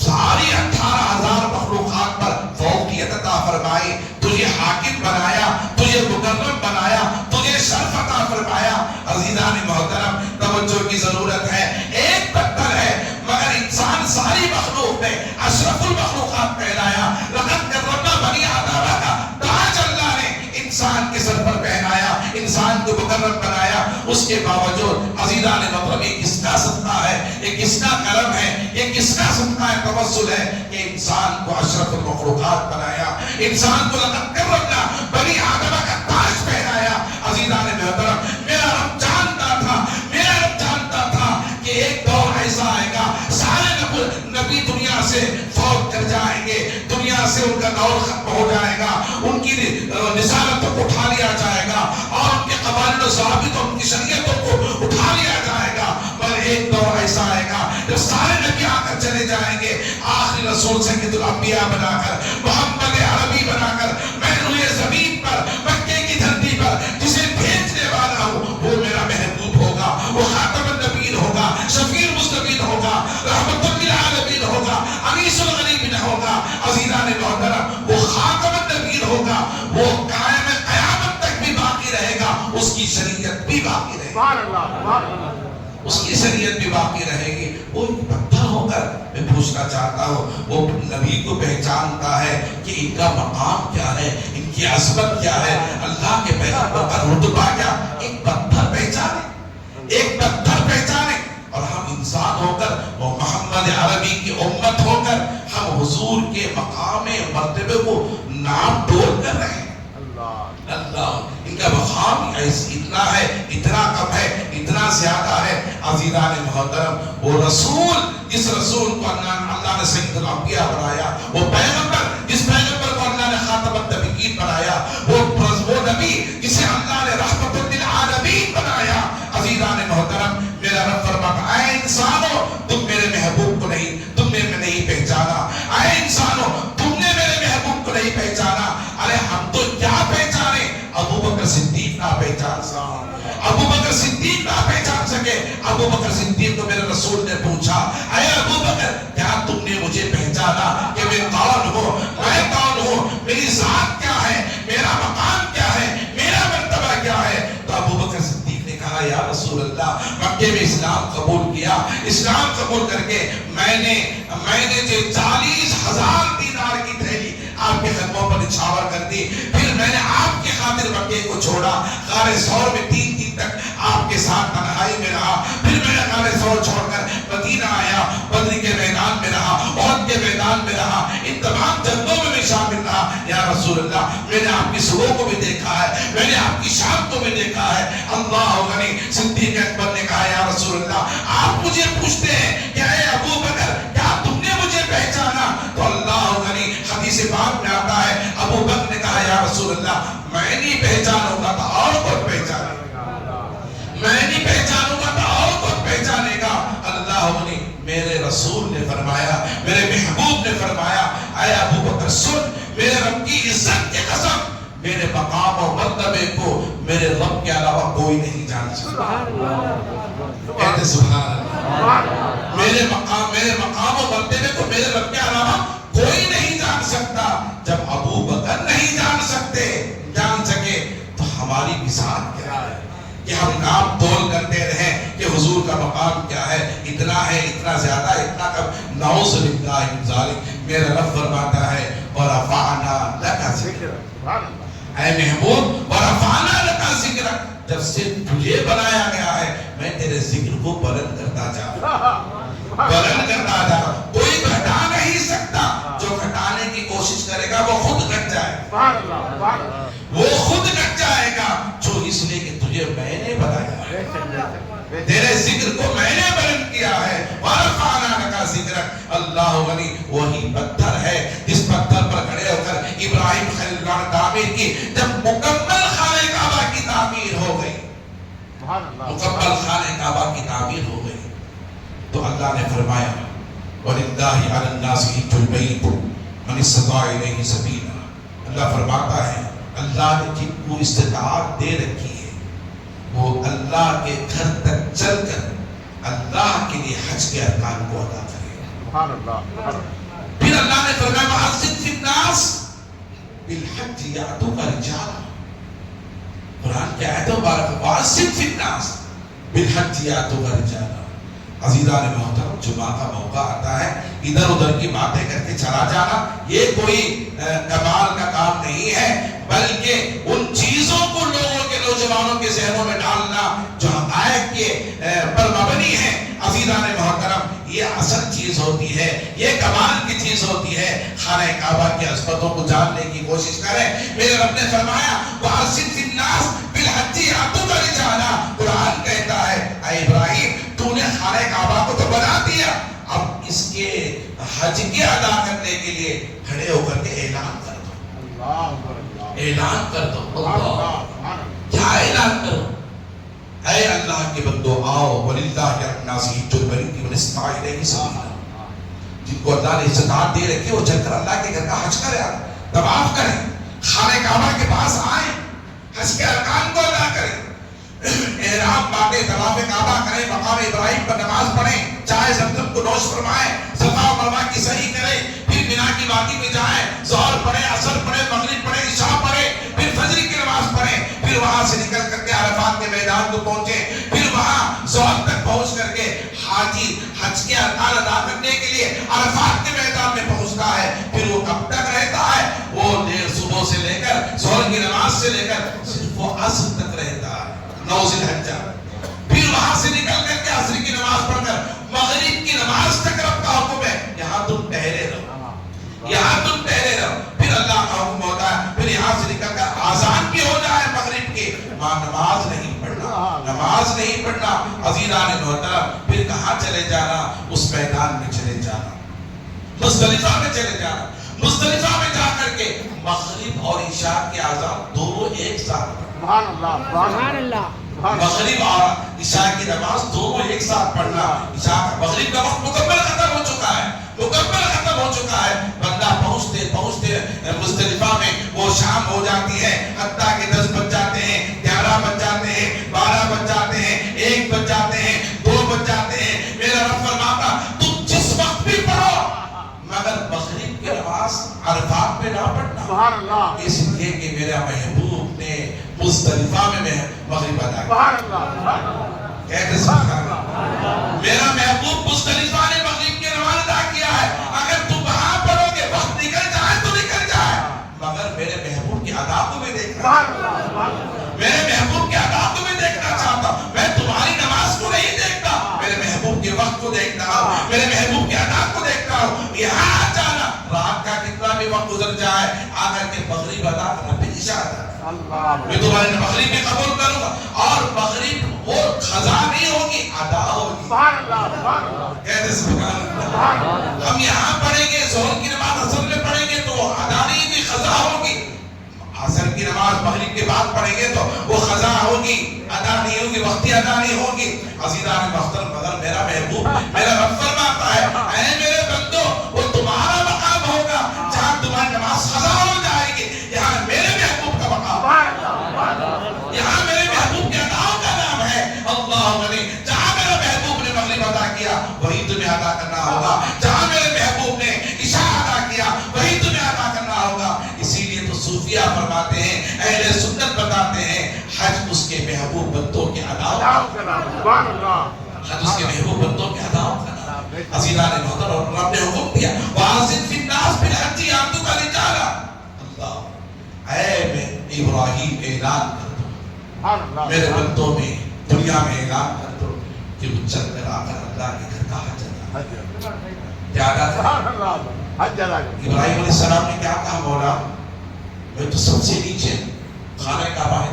Speaker 1: ساری 18,000 مخلوقات پر فوقیت عطا فرمائی، تجھے حاکم بنایا، تجھے مکرم بنایا، تجھے شرف عطا فرمایا۔ عزیزان محترم، توجہ کی ضرورت ہے، ایک پتھر ہے مگر انسان ساری مخلوق میں اشرف المخلوقات کہلایا۔ لقد کرمنا بنی آدم کا تاج اللہ نے انسان کے سر پر پہنایا، انسان کو مکرم بنایا۔ اس کے باوجود عزیزان محترم، یہ کس کا صدقہ ہے، یہ کس کا کرم ہے، یہ کس کا صدقہ ہے، توسل ہے کہ انسان کو اشرف المخلوقات بنایا، انسان کو لقد کرمنا بنی آدم کا تاج پہنایا۔ عزیزان محترم، میرا رب جانتا تھا کہ ایک دور ایسا آئے گا سارے نبی دنیا سے فوت کر جائیں گے، دنیا سے ان کا دور ختم ہو جائے گا، ان کی رسالت کو اٹھا لیا جائے گا اور ان کے قوانین و ضوابط اور ان کی شریعتوں کو اٹھا لیا جائے گا۔ مگر ایک دور ایسا آئے گا جب سارے نبی آ کر چلے جائیں گے، آخری رسول سید الانبیاء بنا کر، محمد عربی بنا کر، میں روئے زمین پر، مکے کی دھرتی پر جسے بھیجنے والا ہوں وہ میرا محبوب ہوگا، وہ خاتم النبیین ہوگا، شفیع المذنبین ہوگا، رحمت للعالمین ہوگا، انیس الغریبین ہوگا۔ عزیزان محترم، وہ خاتم النبیین ہوگا، وہ قائم قیامت تک بھی باقی رہے گا، اس کی شریعت بھی باقی رہے گی، اس کی شریعت بھی باقی رہے گی۔ وہ پتھر ہو کر میں پوچھنا چاہتا ہوں، وہ نبی کو پہچانتا ہے کہ ان کا مقام کیا ہے، ان کی عظمت کیا ہے، اللہ کے پیغمبر کا رتبہ کیا، ایک پتھر پہچانے، ایک پتھر پہچانے۔ اور ہم انسان ہو کر، وہ محمد عربی کی امت ہو کر، ہم حضور کے مقام مرتبے کو نام ڈول کر رہے ہیں۔ اللہ، ان کا مقام اتنا ہے، اتنا کم ہے، اتنا زیادہ ہے۔ عزیزان محترم، وہ رسول، جس رسول کو اللہ نے سید الانبیاء بنایا، وہ پیغمبر، جس پیغمبر کو اللہ نے خاتم النبیین بنایا، وہ نبی جسے اللہ نے رحمت للعالمین بنایا۔ عزیزان محترم، میرا رب فرماتا ہے اے انسانو، تم میرے محبوب کو تم نے نہیں پہچانا، اے انسانو تم نے میرے محبوب کو نہیں پہچانا۔ ارے ہم تو کیا پہچانے، ابو بکر صدیق نہ پہچان سکے، ابو بکر صدیق نہ پہچان سکے۔ ابو بکر صدیق کو میرے رسول نے پوچھا، اے ابو بکر کیا تم نے مجھے پہچانا کہ میں کون ہوں، میں کون ہوں، میری ذات کیا ہے، میرا مقام کیا ہے، میرا مرتبہ کیا ہے؟ تو ابو بکر صدیق نے کہا یا رسول اللہ، مکے میں اسلام قبول کیا، اسلام قبول کر کے میں نے جو 40,000 دینار کی تھیلی آپ کے قدموں پر نچھاور کر دی، پھر میں نے آپ کی خاطر مکے کو چھوڑا، غار ثور میں 3 دن تک آپ کے ساتھ تنہائی میں رہا، پھر میں نے غار ثور چھوڑ کر مدینہ آیا، بدر کے میدان میں رہا، احد کے میدان میں رہا، ان تمام جنگوں میں شامل رہا۔ یا رسول اللہ، میں نے آپ کی صبح کو بھی دیکھا ہے، میں نے آپ کی شام کو بھی دیکھا ہے۔ اللہ غنی، صدیق اکبر نے کہا یا رسول اللہ، آپ مجھے پوچھتے ہیں کہ اے ابو بکر کیا تم نے مجھے پہچانا؟ تو اللہ غنی حدیث پاک میں آتا ہے، ابو بکر نے کہا یا رسول اللہ، میں نہیں پہچانوں گا تو اور کون پہچانے گا، میں نہیں پہچانوں گا تو اور کون پہچانے گا؟ اللہ غنی، میرے رسول نے فرمایا، میرے محبوب نے فرمایا، اے ابو بکر سن، میرے رب کی عزت کی قسم، میرے مقام و مرتبے کو میرے رب کے علاوہ کوئی نہیں جان سکتا۔ کہتے سبحان اللہ، میرے مقام و مرتبے کو میرے رب کے علاوہ کوئی نہیں جان سکتا۔ جب ابو بکر نہیں جان سکے تو ہماری مثال کیا ہے کہ ہم نام تول کرتے رہیں کہ حضور کا مقام کیا ہے، اتنا ہے، اتنا زیادہ، اتنا کم۔ نعوذ باللہ من ذالک، میرا رب فرماتا ہے وَرَفَعْنَا لَكَ ذِکْرَکَ، اے محبوب وَرَفَعْنَا لَكَ ذِکْرَکَ، جب سے تجھے بنایا گیا ہے میں تیرے ذکر کو بلند کرتا جا رہا، کوئی گھٹا نہیں سکتا، جو گھٹانے کی کوشش کرے گا وہ خود گھٹ جائے گا، وہ خود گھٹ جائے گا، جو اس لیے کہ تجھے میں نے بنایا ہے۔ تیرے ذکر کو میں نے بلند کیا ہے وَرَفَعْنَا لَكَ ذِكْرَكَ اللہ غنی وہی پتھر ہے جس پتھر پر کھڑے ہو کر ابراہیم خلیل اللہ نے تعمیر کی جب مکمل خانہ کعبہ کی تعمیر ہو گئی مکمل خانہ کعبہ کی تعمیر ہو گئی تو اللہ نے فرمایا وَلِلَّهِ عَلَى النَّاسِ حِجُّ الْبَيْتِ مَنِ اسْتَطَاعَ إِلَيْهِ سَبِيلًا اللہ فرماتا ہے اللہ نے جن کو استطاعت دے رکھی ہے وہ اللہ کے گھر تک چل کر اللہ کے لیے حج کے ارکان کو ادا کرے پھر اللہ نے فرمایا وَأَذِّن فِي النَّاسِ بِالْحَجِّ يَأْتُوكَ رِجَالًا قرآن کی آیت مبارک وَأَذِّن فِي النَّاسِ بِالْحَجِّ يَأْتُوكَ رِجَالًا عزیزان محترم جمعہ کا موقع آتا ہے ادھر ادھر کی باتیں کر کے چلا جانا یہ کوئی کمال کا کام نہیں ہے بلکہ ان چیزوں کو لوگوں کے نوجوانوں کے ذہنوں میں ڈالنا جو حقائق کے پر مبنی ہے عزیزان محترم یہ اصل چیز ہوتی ہے یہ کمال کی چیز ہوتی ہے خانہ کعبہ کی عظمتوں کو جاننے کی کوشش کریں میرے رب نے فرمایا وَأَذِّن فِي النَّاسِ بِالْحَجِّ يَأْتُوكَ رِجَالًا قرآن کہتا ہے اے ابراہیم تو نے خانہ کعبہ کو تو بنا دیا اب اس کے حج کے ادا کرنے کے لیے کھڑے ہو کر کے اعلان کر دو اعلان کر دو اللہ کیا اعلان کرو اے اللہ کے بندو آؤ وَلِلَّهِ عَلَى النَّاسِ حِجُّ الْبَيْتِ مَنِ اسْتَطَاعَ إِلَيْهِ سَبِيلًا جن کو اللہ نے استطاعت دے رکھی وہ چل کر اللہ کے گھر کا حج کریں طواف کریں خانہ کعبہ کے پاس آئیں حج کے ارکان کو ادا کریں احرام باندھے طواف کعبہ کریں مقام ابراہیم پر نماز پڑھیں چائے زمزم کو نوش فرمائیں صفا و مروہ کی صحیح کریں پھر مینا کی وادی میں جائیں ظہر پڑھیں عصر پڑھیں مغرب پڑھیں عشاء پڑھیں پھر فجر کی نماز پڑھیں پھر وہاں سے نکل کر کے عرفات کے میدان کو پہنچیں پھر وہاں ظہر تک پہنچ کر کے حاجی حج کے ارکان ادا کرنے کے لیے عرفات کے میدان میں پہنچتا ہے پھر وہ کب تک رہتا ہے وہ دیر صبح سے لے کر ظہر کی نماز سے لے کر صرف وہ عصر تک رہتا ہے 9 ذی الحجہ پھر وہاں سے نکل کر کے عصر کی نماز پڑھ کر مغرب کی نماز تک رب کا حکم ہے یہاں تم ٹھہرے رہو یہاں تم ٹھہرے رہو پھر اللہ کا حکم ہوتا ہے پھر یہاں سے نکل کر آذان بھی ہو جائے مغرب کی وہاں نماز نہیں پڑھنا عزیزان محترم پھر کہاں چلے جانا اس میدان میں چلے جانا مزدلفہ میں چلے جانا مزدلفہ میں جا کر کے مغرب اور عشاء کے آذان دونوں ایک ساتھ
Speaker 2: سبحان اللہ
Speaker 1: مغرب اور عشاء کی نماز دونوں ایک ساتھ پڑھنا مغرب کا وقت مکمل ختم ہو چکا ہے بندہ پہنچتے مزدلفہ میں وہ شام ہو جاتی ہے حتیٰ کہ 10 بج جاتے ہیں 11 بج جاتے ہیں 12 بج جاتے ہیں 1 بج جاتے ہیں 2 بج جاتے ہیں میرا رب فرماتا تم جس وقت بھی پڑھو مگر مغرب کی نماز عرفات پہ نہ پڑھنا اس لیے کہ میرا محبوب نے مزدلفہ میں مغرب ادا کیا میرا محبوب مزدلفہ نے مغرب کی نماز ادا کیا ہے اگر تم وہاں پڑھو گے وقت نکل جائے تو نکل جائے مگر میرے محبوب کی ادا کو میں دیکھنا میرے محبوب کی ادا کو میں دیکھنا چاہتا ہوں میں تمہاری نماز کو نہیں دیکھتا میرے محبوب کے وقت کو دیکھتا ہوں میرے محبوب کی ادا کو دیکھتا ہوں یہاں آ جانا رات کا کتنا بھی وقت گزر جائے آگر کے مغرب ادا کرنا پھر عشاء ادا میں تمہاری مغرب بھی قبول کروں گا اور مغرب وہ قضا نہیں ہوگی ادا ہوگی کہتے سبحان اللہ ہم یہاں پڑھیں گے ظہر کی نماز عصر میں پڑھیں گے تو ادا نہیں ہوگی قضا ہوگی عصر کی نماز مغرب کے بعد پڑھیں گے تو وہ قضا ہوگی ادا نہیں ہوگی وقتی ادا نہیں ہوگی عزیزان محترم مگر میرا محبوب میرا رب فرماتا ہے اے میرے بندو وہ تمہارا مقام ہوگا جہاں تمہاری نماز قضا ہو جائے گی یہاں میرے محبوب کا مقام یہاں میرے محبوب کے اداؤں کا نام ہے اللہ علیہ جہاں میرا محبوب نے مغرب ادا کیا وہی تمہیں ادا کرنا ہوگا جہاں میرے محبوب نے عشاء ادا کیا وہی تمہیں ادا کرنا ہوگا اسی لیے تو صوفیہ فرماتے ہیں اہل سنت بتاتے ہیں حج اس کے محبوب بندوں کے اداؤں کا نام حج اس کے محبوب بندوں کے اداؤں کا نام عزیزان محترم رب نے حکم دیا وَأَذِّن فِي النَّاسِ بِالْحَجِّ يَأْتُوكَ رِجَالًا اللہ اے میں ابراہیم اعلان کر دو میرے بندوں میں دنیا میں اعلان کر دو کہ وہ چل کر آ کر اللہ کے گھر کا حج ادا ابراہیم علیہ السلام نے کیا کہا مولا میں تو سب سے نیچے خانہ کعبہ ہے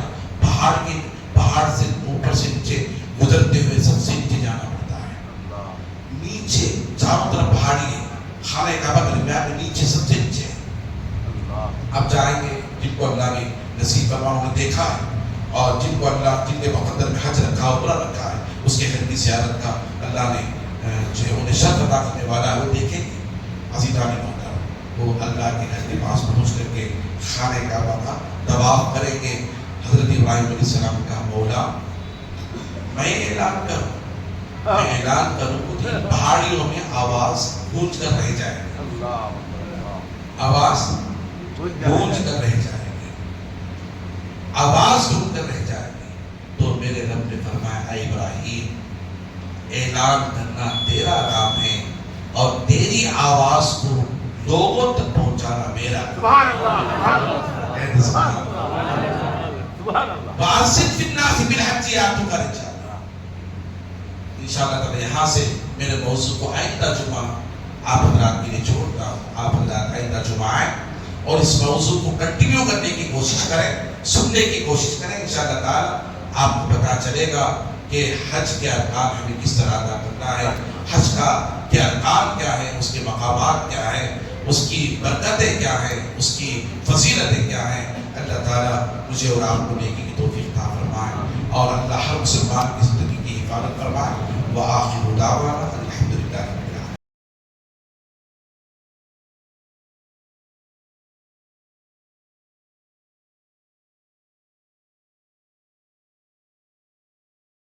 Speaker 1: پہاڑ سے اوپر سے نیچے گزرتے ہوئے سب سے نیچے جانا پڑتا ہے. نیچے چاروں طرف پہاڑی ہے. خانہ کعبہ کے درمیان میں نیچے سب سے نیچے ہے. اب جائیں گے جن کو اللہ نے نصیب فرمایا انہوں نے دیکھا ہے, اور جن کو اللہ جن کے مقدر میں حج رکھا عمرہ رکھا ہے اس کے گھر کی زیارت کا اللہ نے جو انہیں شرط عطا کرنے والا ہے وہ دیکھیں گے. عزیزان محترم وہ اللہ کے گھر کے پاس پہنچ کر کے خانہ کعبہ کا طواف کریں گے. حضرت ابراہیم علیہ السلام کا مولا میں اعلان کروں کہ پہاڑیوں میں آواز گونج کر رہ جائے گی, آواز گونج کر رہ جائے گی, آواز گونج کر رہ جائے گی. تو میرے رب نے فرمایا اے ابراہیم اعلان کرنا تیرا کام ہے اور تیری آواز کو لوگوں تک پہنچانا میرا.
Speaker 2: سبحان اللہ.
Speaker 1: وَأَذِّن فِي النَّاسِ بِالْحَجِّ يَأْتُوكَ رِجَالًا. انشاءاللہ تعالی یہاں سے میرے موضوع کو آئندہ جمعہ آپ حضرات کے لیے چھوڑتا ہوں. آپ حضرات آئندہ جمعہ آئیں اور اس موضوع کو کنٹینیو کرنے کی کوشش کریں, سننے کی کوشش کریں. انشاءاللہ تعالی آپ کو پتہ چلے گا کہ حج کے ارکان ہمیں کس طرح ادا کرنا ہے, حج کا کیا ارکان کیا ہے, اس کے مقامات کیا ہیں, اس کی برکتیں کیا ہیں, اس کی فضیلتیں کیا ہیں. اللہ تعالیٰ مجھے اور آپ کو نیکی کی توفیق عطا فرمائے اور اللہ ہر مسلمان کی زندگی کی حفاظت فرمائے. وآخر دعوانا